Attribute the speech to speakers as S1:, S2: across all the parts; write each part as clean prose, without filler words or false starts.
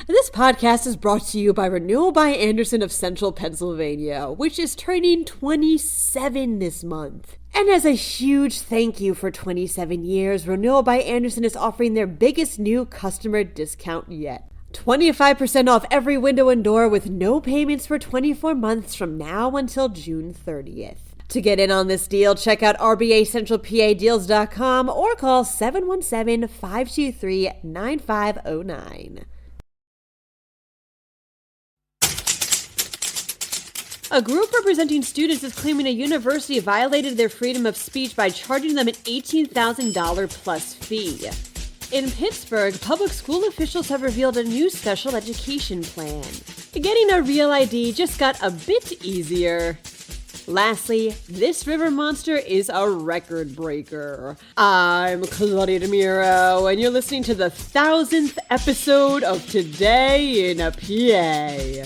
S1: This podcast is brought to you by Renewal by Anderson of Central Pennsylvania, which is turning 27 this month. And as a huge thank you for 27 years, Renewal by Anderson is offering their biggest new customer discount yet. 25% off every window and door with no payments for 24 months from now until June 30th. To get in on this deal, check out rbacentralpadeals.com or call 717-523-9509. A group representing students is claiming a university violated their freedom of speech by charging them an $18,000 plus fee. In Pittsburgh, public school officials have revealed a new special education plan. Getting a real ID just got a bit easier. Lastly, this river monster is a record breaker. I'm Claudia Dimuro, and you're listening to the 1000th episode of Today in a PA.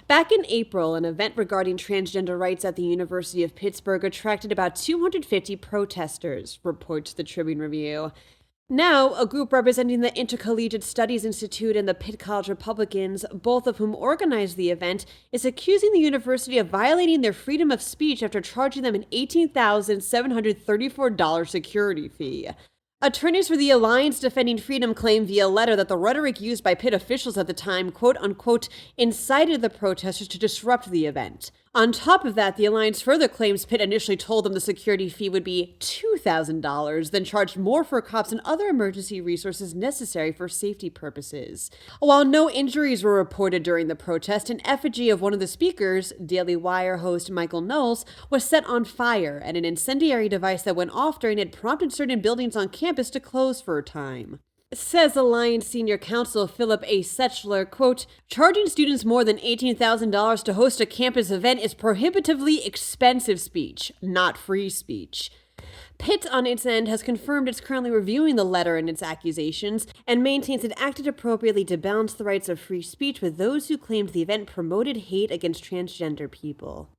S1: Back in April, an event regarding transgender rights at the University of Pittsburgh attracted about 250 protesters, reports the Tribune Review. Now, a group representing the Intercollegiate Studies Institute and the Pitt College Republicans, both of whom organized the event, is accusing the university of violating their freedom of speech after charging them an $18,734 security fee. Attorneys for the Alliance Defending Freedom claim via letter that the rhetoric used by Pitt officials at the time, quote-unquote, incited the protesters to disrupt the event. On top of that, the Alliance further claims Pitt initially told them the security fee would be $2,000, then charged more for cops and other emergency resources necessary for safety purposes. While no injuries were reported during the protest, an effigy of one of the speakers, Daily Wire host Michael Knowles, was set on fire, and an incendiary device that went off during it prompted certain buildings on campus to close for a time. Says Alliance Senior Counsel Philip A. Setchler, quote, charging students more than $18,000 to host a campus event is prohibitively expensive speech, not free speech. Pitt, on its end, has confirmed it's currently reviewing the letter and its accusations and maintains it acted appropriately to balance the rights of free speech with those who claimed the event promoted hate against transgender people.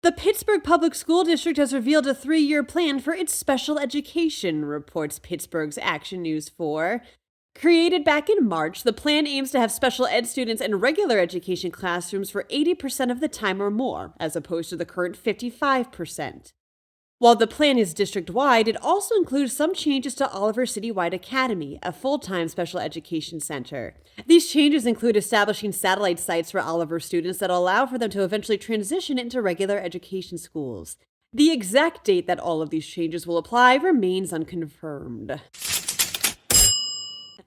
S1: The Pittsburgh Public School District has revealed a 3-year plan for its special education, reports Pittsburgh's Action News 4. Created back in March, the plan aims to have special ed students in regular education classrooms for 80% of the time or more, as opposed to the current 55%. While the plan is district-wide, it also includes some changes to Oliver Citywide Academy, a full-time special education center. These changes include establishing satellite sites for Oliver students that allow for them to eventually transition into regular education schools. The exact date that all of these changes will apply remains unconfirmed.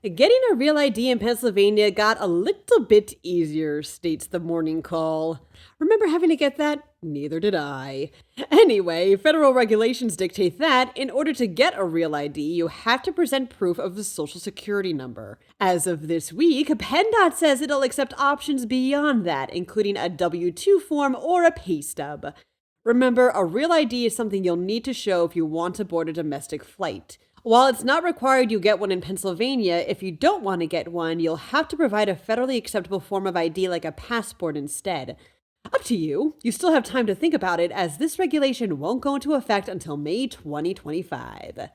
S1: Getting a real ID in Pennsylvania got a little bit easier, states the Morning Call. Remember having to get that? Neither did I. Anyway, federal regulations dictate that in order to get a real ID, you have to present proof of the social security number. As of this week, PennDOT says it'll accept options beyond that, including a W-2 form or a pay stub. Remember, a real ID is something you'll need to show if you want to board a domestic flight. While it's not required you get one in Pennsylvania, if you don't want to get one, you'll have to provide a federally acceptable form of ID like a passport instead. Up to you. You still have time to think about it, as this regulation won't go into effect until May 2025.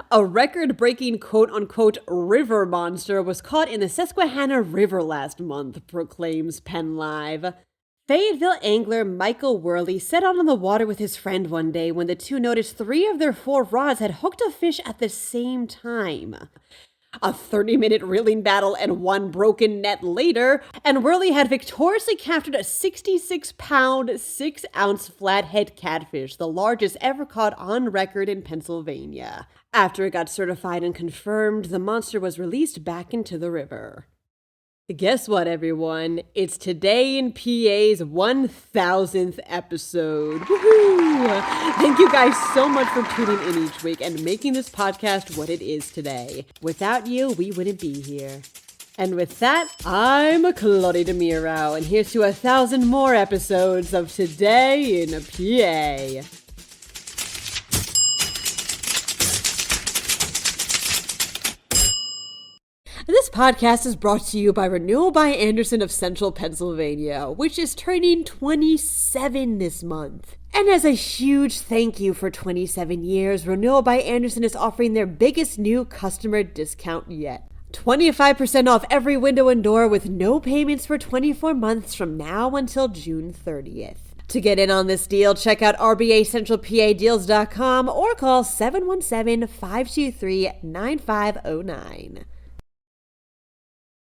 S1: A record-breaking quote-unquote river monster was caught in the Susquehanna River last month, proclaims PennLive. Fayetteville angler Michael Worley set out on the water with his friend one day when the two noticed 3 of their 4 rods had hooked a fish at the same time. A 30-minute reeling battle and 1 broken net later, and Worley had victoriously captured a 66-pound, 6-ounce flathead catfish, the largest ever caught on record in Pennsylvania. After it got certified and confirmed, the monster was released back into the river. Guess what, everyone? It's Today in PA's 1000th episode. Woohoo! Thank you guys so much for tuning in each week and making this podcast what it is today. Without you, we wouldn't be here. And with that, I'm Claudia Dimuro, and here's to 1,000 more episodes of Today in PA. This podcast is brought to you by Renewal by Anderson of Central Pennsylvania, which is turning 27 this month. And as a huge thank you for 27 years, Renewal by Andersen is offering their biggest new customer discount yet. 25% off every window and door with no payments for 24 months from now until June 30th. To get in on this deal, check out RBACentralPADeals.com or call 717-523-9509.